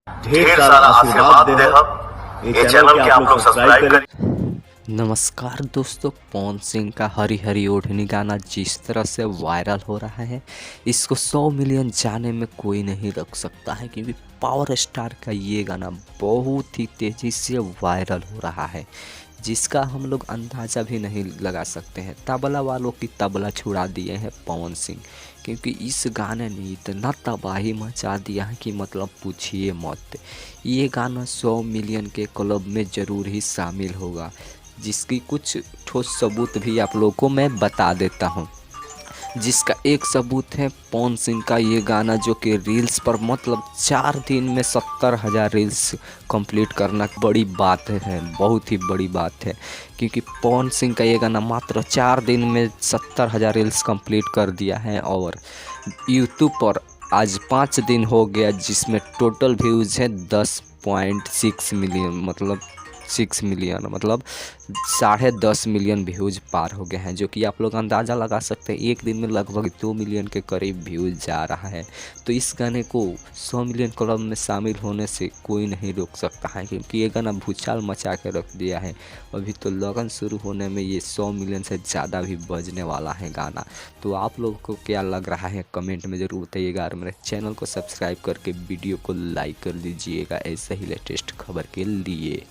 ढेर सारा आशीर्वाद दे हम ये चैनल के आप लोग सब्सक्राइब करें। नमस्कार दोस्तों, पवन सिंह का हरी हरी ओढ़नी गाना जिस तरह से वायरल हो रहा है, इसको 100 मिलियन जाने में कोई नहीं रख सकता है, क्योंकि पावर स्टार का ये गाना बहुत ही तेज़ी से वायरल हो रहा है, जिसका हम लोग अंदाज़ा भी नहीं लगा सकते हैं। तबला वालों की तबला छुड़ा दिए हैं पवन सिंह, क्योंकि इस गाने ने इतना तबाही मचा दिया है कि मतलब पूछिए मत। ये गाना 100 मिलियन के क्लब में ज़रूर ही शामिल होगा, जिसकी कुछ ठोस सबूत भी आप लोगों को मैं बता देता हूँ। जिसका एक सबूत है पवन सिंह का ये गाना, जो कि रील्स पर मतलब 4 दिन में 70,000 रील्स कंप्लीट करना बड़ी बात है, बहुत ही बड़ी बात है। क्योंकि पवन सिंह का ये गाना मात्र 4 दिन में 70,000 रील्स कंप्लीट कर दिया है, और यूट्यूब पर आज 5 दिन हो गया, जिसमें टोटल व्यूज़ है 10.6 मिलियन, मतलब 6 मिलियन, मतलब 10.5 मिलियन व्यूज़ पार हो गए हैं, जो कि आप लोग अंदाज़ा लगा सकते हैं एक दिन में लगभग 2 मिलियन के करीब व्यूज़ जा रहा है। तो इस गाने को 100 मिलियन क्लब में शामिल होने से कोई नहीं रोक सकता है, क्योंकि ये गाना भूचाल मचा के रख दिया है। अभी तो लगन शुरू होने में ये 100 मिलियन से ज़्यादा भी बजने वाला है गाना। तो आप लोगों को क्या लग रहा है कमेंट में ज़रूर बताइएगा, और मेरे चैनल को सब्सक्राइब करके वीडियो को लाइक कर दीजिएगा ऐसे ही लेटेस्ट खबर के लिए।